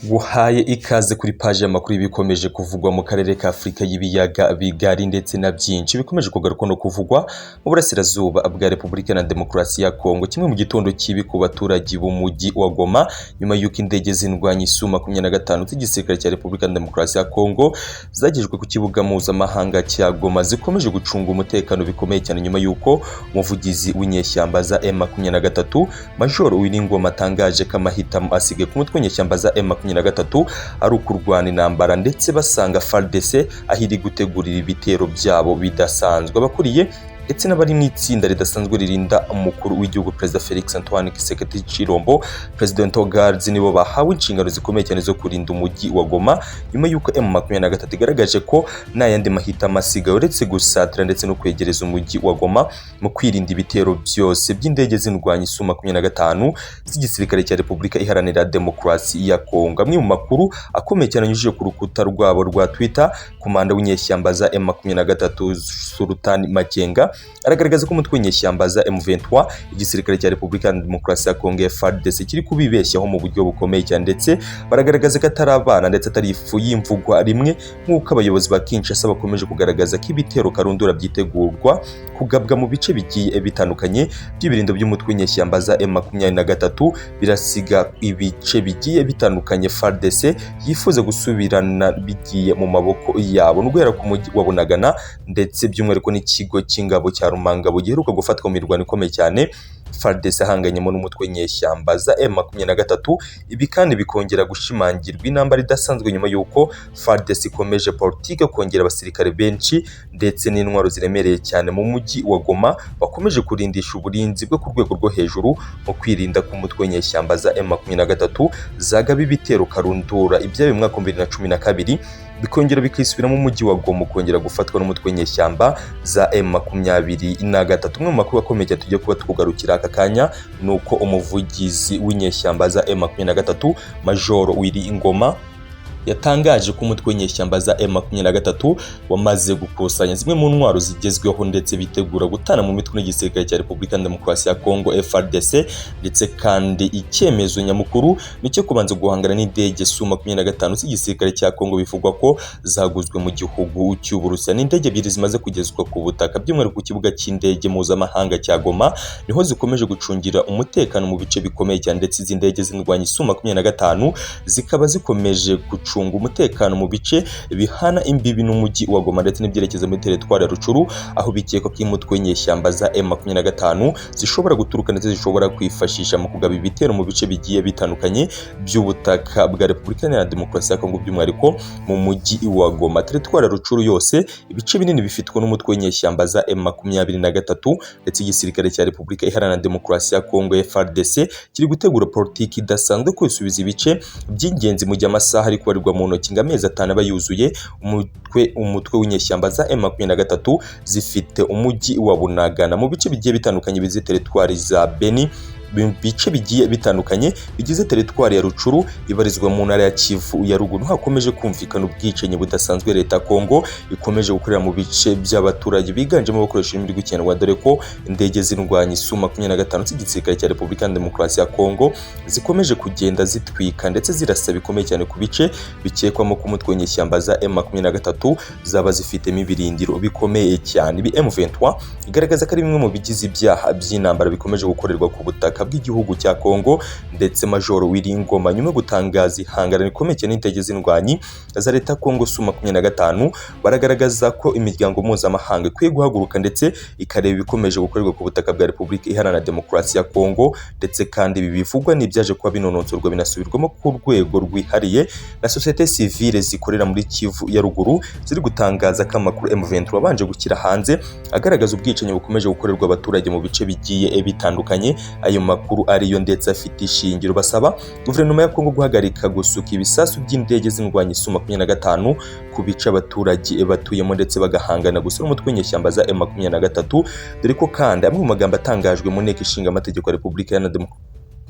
Guhaye ikaze kuri page y'amakuru bikomeje kuvugwa mu karere ka Afrika y'ibiyaga bigari ndetse na byinshi bikomeje kugaruka no kuvugwa mu burasirazuba bwa Repubulika na Demokarasi ya Kongo. Kimwe mu gitondo kibi ku baturage b'umujyi wa Goma nyuma y'uko indege zindwanya Su-25 z'igisirikare cya Repubulika na Demokarasi ya Kongo zagejwe ku kibuga mpuzamahanga cya Goma zikomeje gucunga umutekano bikomeye cyane nyuma y'uko umuvugizi w'inyeshyamba za M23 Major Uwiringoma atangaje ko amahitamo asige ku mutwe w'inyeshyamba za M23 ari ukurwana intambara ndetse basanga FARDC ahiri gutegurira ibitero byabo bidasanzwe. Abakuriye ndetse n'abari mu itsinda ridasanzwe ririnda umukuru w'igihugu Perezida Felix Antoine Tshisekedi Tshilombo Presidential Guards nibo bahawe inshingano zikomeye cyane zo kurinda umujyi wa Goma nyuma y'uko M23 igaragaje ko nta yandi mahitamo asigaye uretse gusatira ndetse no kwegereza umujyi wa Goma mu kwirinda ibitero byose by'indege zindwanya Su-25 z'igisirikare cya Repubulika Iharanira Demokarasi ya Kongo. Amwe mu makuru akomeye cyane anyujije ku rukuta rwabo rwa Twitter, komanda w'inyeshyamba za M23 Sultan Makenga aragaragaza ko umutwe w'inyeshyamba za M23 igisirikare cya Repubulika ya Demokarasi ya Kongo FARDC kiri kubibeshyaho mu buryo bukomeye cyane ndetse baragaragaza ko atari abana ndetse atari ifu y'imvugwa rimwe nk'uko abayobozi ba Kinshasa bakomeje kugaragaza ko ibitero karundura byitegurwa kugabwa mu bice bigiye bitandukanye by'ibirindo by'umutwe w'inyeshyamba za M23 birasiga ibice bigiye bitandukanye FARDC yifuza gusubirana bigiye mu maboko yabo n'uguhera ku mujyi wa Bunagana ndetse by'umwihariko n'ikigo cy'ingabo cya Rumanga bugiheruka gufatwa mu mirwano ikomeye cyane FARDC ahanganyemo n'umutwe w'inyeshyamba za M23. Ibi kandi bikongera gushimangirwa intambara idasanzwe nyuma y'uko FARDC ikomeje politike kongera abasirikare benshi ndetse n'intwaro ziremereye cyane mu mujyi wa Goma bakomeje kurindisha uburinzi bwo ku rwego rwo hejuru mu kwirinda ku mutwe w'inyeshyamba za M23 zagaba ibitero karundura ibyabaye mu mwaka wa 2012 bikongera bikisubira mu mujyi wa Goma kongera gufatwa n'umutwe w'inyeshyamba za M23. Umwe mu makuru akomeye cyane tugiye kuba tukugarukira aka kanya nuko umuvugizi w'inyeshyamba za M23 Major Uwiringoma yatangaje ko umutwe w'inyeshyamba za M23 wamaze gukusanya zimwe mu ntwaro zigezweho ndetse bitegura gutana mu mitwe n'igisirikare cya Repubulika ya Demokarasi ya Kongo FARDC, ndetse kandi icyemezo nyamukuru nicyo kubanza guhangana n'indege Su-25 z'igisirikare cya Kongo bivugwa ko zaguzwe mu gihugu cy'Uburusiya. N'indege ebyiri zimaze kugezwa ku butaka by'umwihariko ku kibuga cy'indege mpuzamahanga cya Goma niho zikomeje gucungira umutekano mu bice bikomeye cyane ndetse izi ndege zindwanya Su-25 zikaba zikomeje gucunga umutekano mu bice bihana imbibi n'umujyi wa Goma ndetse n'ibyerekezo muri teritwari ya Rucuru aho bikekwa ko umutwe w'inyeshyamba za M23 zishobora guturuka ndetse zishobora kwifashisha mu kugaba ibitero mu bice bigiye bitandukanye by'ubutaka bwa Repubulika ya Demokarasi ya Kongo by'umwihariko mu mujyi wa Goma. Teritwari ya Rucuru yose ibice binini bifitwe n'umutwe w'inyeshyamba za M23 ndetse igisirikare cya Repubulika Iharanira Demokarasi ya Kongo FARDC kiri gutegura politiki idasanzwe kwisubiza ibice by'ingenzi mu gihe amasaha ari kubarirwa mu ntoki amezi 5 aba yuzuye umutwe w'inyeshyamba za M23 zifite umujyi wa Bunagana mu bice bigiye bitandukanye bize teritwari za Beni bice bigiye bitandukanye bigize teritwari ya Rucuru ibarizwa mu ntara ya Kivu ya ruguru. Hakomeje kumvikana ubwicanyi budasanzwe leta Kongo ikomeje gukorera mu bice by'abaturage biganjemo abakoresha ururimi rw'ikinyarwanda dore ko indege zindwanya Su-25 z'igisirikare cya Repubulika ya Demokarasi ya Kongo zikomeje kugenda zitwika ndetse zirasa bikomeye cyane ku bice bikekwamo ku mutwe w'inyeshyamba za M23 zaba zifitemo ibirindiro bikomeye cyane. M23 igaragaza ko ari bimwe mu bigize ibyaha by'intambara bikomeje gukorerwa ku butaka bw'igihugu cya Kongo ndetse Major Uwiringoma nyuma gutangaza ihangana rikomeye cyane n'indege zindwanyi za leta Kongo Su-25 baragaragaza ko imiryango mpuzamahanga ikwiye guhaguruka ndetse ikareba ibikomeje gukorerwa ku butaka bwa Repubulika Iharanira Demokarasi ya Kongo, ndetse kandi ibi bivugwa n'ibyaje kuba binononsorwa binasubirwamo ku rwego rwihariye na societe civile zikorera muri Kivu ya ruguru ziri gutangaza ko amakuru M23 abanje gukira hanze agaragaza ubwicanyi bukomeje gukorerwa abaturage mu bice bigiye bitandukanye. Ayo makuru ariyo ndetse afite ishingiro basaba guverinoma ya Kongo guhagarika gusuka ibisasu by'indege zindwanya Su-25 ku bice abaturage batuyemo ndetse bagahangana gusa n'umutwe w'inyeshyamba za M23, dore ko kandi amwe mu magambo atangajwe mu nteko ishinga amategeko ya Repubulika ya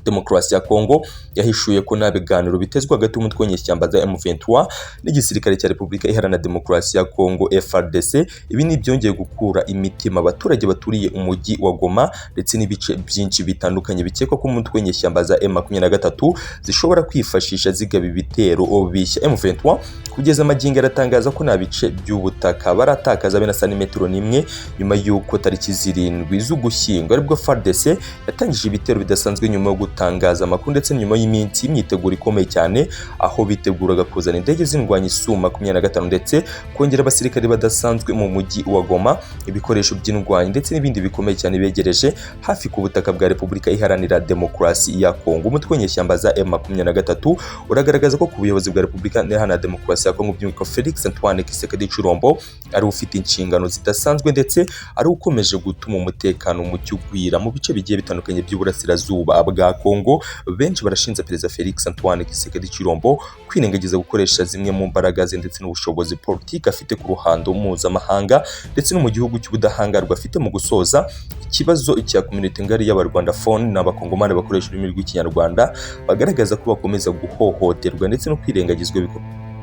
Demokarasi ya Kongo yahishuye ko nta biganiro bitezwa hagati y'umutwe w'inyeshyamba za M23 n'igisirikare cya Repubulika Iharanira Demokarasi ya Kongo FARDC. Ibi ni byongeye gukura imitima abaturage baturiye umujyi wa Goma ndetse n'ibice byinshi bitandukanye bikekwa ko umutwe w'inyeshyamba za M23 zishobora kwifashisha zigaba ibitero bishya. M23 kugeza magingo aratangaza ko nta bice by'ubutaka baratakaza be na santimetero n'imwe nyuma y'uko tariki 7 z'Ugushyingo aribwo FARDC yatangije ibitero bidasanzwe nyuma yo gutangaza amakuru ndetse nyuma y'iminsi imyiteguro ikomeye cyane aho biteguraga kuzana indege z'indwanyi Su-25 ndetse kongera abasirikare badasanzwe mu mujyi wa Goma, ibikoresho by'indwanyi ndetse n'ibindi bikomeye cyane begereje hafi ku butaka bwa Repubulika Iharanira Demokarasi ya Kongo. Umutwe w'inyeshyamba za M23 uragaragaza ko ku buyobozi bwa Repubulika Iharanira Demokarasi ya Kongo by'umwihariko Felix Antoine Tshisekedi Tshilombo ari ufite inshingano zidasanzwe ndetse ari ukomeje gutuma umutekano mu cyugwira mu bice bigiye bitandukanye by'uburasirazuba bwa Kongo. Benshi barashinja Perezida Felix Antoine Tshisekedi Tshilombo kwirengagiza gukoresha zimwe mu mbaraga ze ndetse n'ubushobozi politiki afite ku ruhando mpuzamahanga ndetse no mu gihugu cy'ubudahangarwa afite mu gusoza ikibazo cya community ngari y'abarwandafone n'abakongomani bakoresha ururimi rw'ikinyarwanda bagaragaza ko bakomeza guhohoterwa ndetse no kwirengagizwa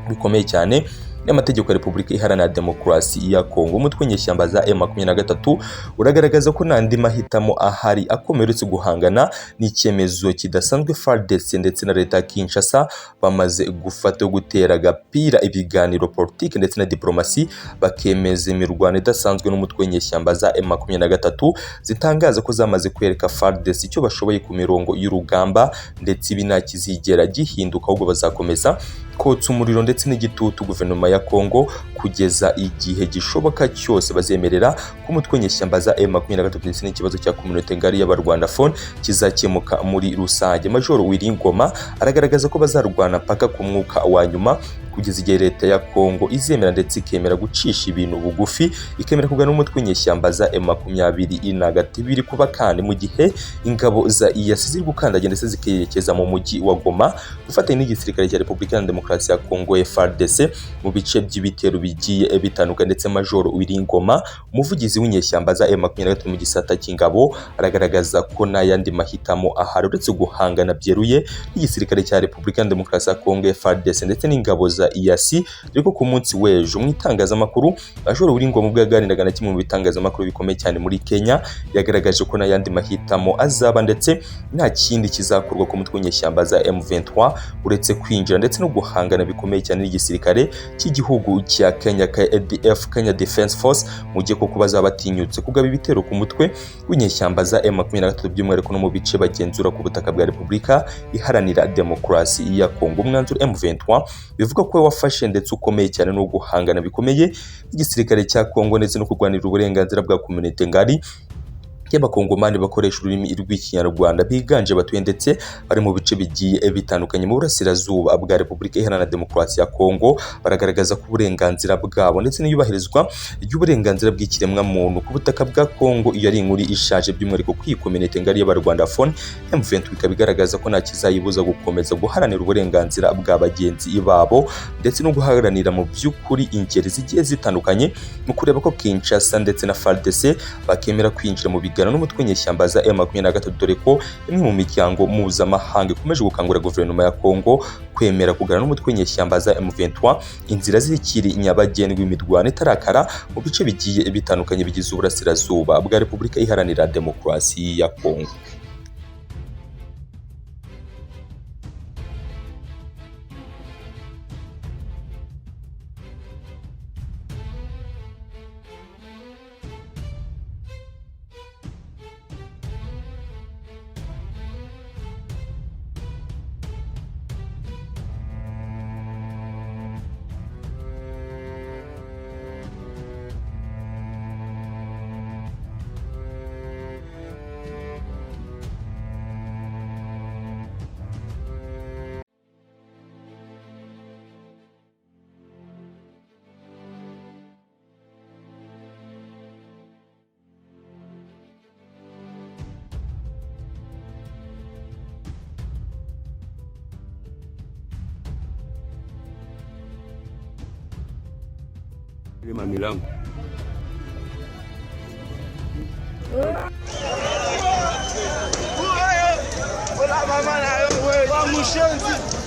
bikomeye cyane y'amategeko ya Repubulika Iharanira Demokarasi ya Kongo. Umutwe w'inyeshyamba za M23 uragaragaza ko nandi mahitamo ahari akomeretse guhangana n'icyemezo kidasanzwe FARDC ndetse na leta ya Kinshasa bamaze gufata gutera agapira ibiganiro politiki ndetse na diplomasi bakemeza imirwano idasanzwe n'umutwe w'inyeshyamba za M23 zitangaza ko zamaze kwereka FARDC icyo bashoboye ku mirongo y'urugamba ndetse binakizigera gihinduka ahubwo bazakomeza kotsa umuriro ndetse n'igitutu guverinoma ya Kongo kugeza igihe gishoboka cyose bazemerera ko umutwe w'inyeshyamba za M23 ndetse n'ikibazo cya community ngari y'abarwandafone kizakemuka muri rusange. Major Wiringoma aragaragaza ko bazarwana paka ku mwuka wa nyuma kugeza igihe leta ya Kongo izemera ndetse ikemera gucisha ibintu bugufi ikemera kugana umutwe w'inyeshyamba za M23 kuba kandi mu gihe ingabo za IAS ziri gukandagira ndetse zikerekeza mu mujyi wa Goma gufatanya n'igisirikare cya Repubulika ya Demokarasi ya Kongo FARDC mu bice by'ibitero bigiye bitandukanye. Ndetse Major Wiringoma umuvugizi w'inyeshyamba za M23 mu gisata cy'ingabo aragaragaza ko n'ayandi mahitamo ahari uretse guhangana byeruye n'igisirikare cya Repubulika ya Demokarasi ya Kongo FARDC ndetse n'ingabo za IAS. Ariko ku munsi w'ejo mu itangazamakuru Major Wiringoma ubwo yaganiraga na kimwe mu bitangazamakuru bikomeye cyane muri Kenya yagaragaje ko n'ayandi mahitamo azaba ndetse nta kindi kizakorwa ku mutwe w'inyeshyamba za M23 uretse kwinjira ndetse no guhangana bikomeye cyane n'igisirikare cy'igihugu cya Kenya KDF Kenya Defense Force mu gihe koko bazaba batinyutse kugaba ibitero ku mutwe w'inyeshyamba za M23 by'umwihariko no mu bice bagenzura ku butaka bwa Repubulika Iharanira Demokarasi ya Kongo. Umwanzuro M23 bivuga ko wafashe ndetse ukomeye cyane no guhangana bikomeye n'igisirikare cya Kongo ndetse no kurwanira uburenganzira bwa community ngari y'abakongomani bakoresha ururimi rw'ikinyarwanda biganje batuye ndetse bari mu bice bigiye bitandukanye mu burasirazuba bwa Repubulika Iharanira Demokarasi ya Kongo. Baragaragaza ko uburenganzira bwabo ndetse n'iyubahirizwa ry'uburenganzira bw'ikiremwa muntu ku butaka bwa Kongo iyo ari inkuru ishaje by'umwihariko kwikominete ngari y'abarwandafone. M23 ikabigaragaza ko nta kizayibuza gukomeza guharanira uburenganzira bwa bagenzi babo ndetse no guharanira mu by'ukuri ingeri zigiye zitandukanye mu kureba ko Kinshasa ndetse na FARDC bakemera kwinjira mu n'umutwe w'inyeshyamba za M23 dore ko imwe mu miryango mpuzamahanga ikomeje gukangurira guverinoma ya Kongo kwemera kugana n'umutwe w'inyeshyamba za M23 inzira zikiri nyabagendwa imirwano itarakara mu bice bigiye bitandukanye bigize uburasirazuba bwa Repubulika Iharanira Demokarasi ya Kongo. Milango. mushenzi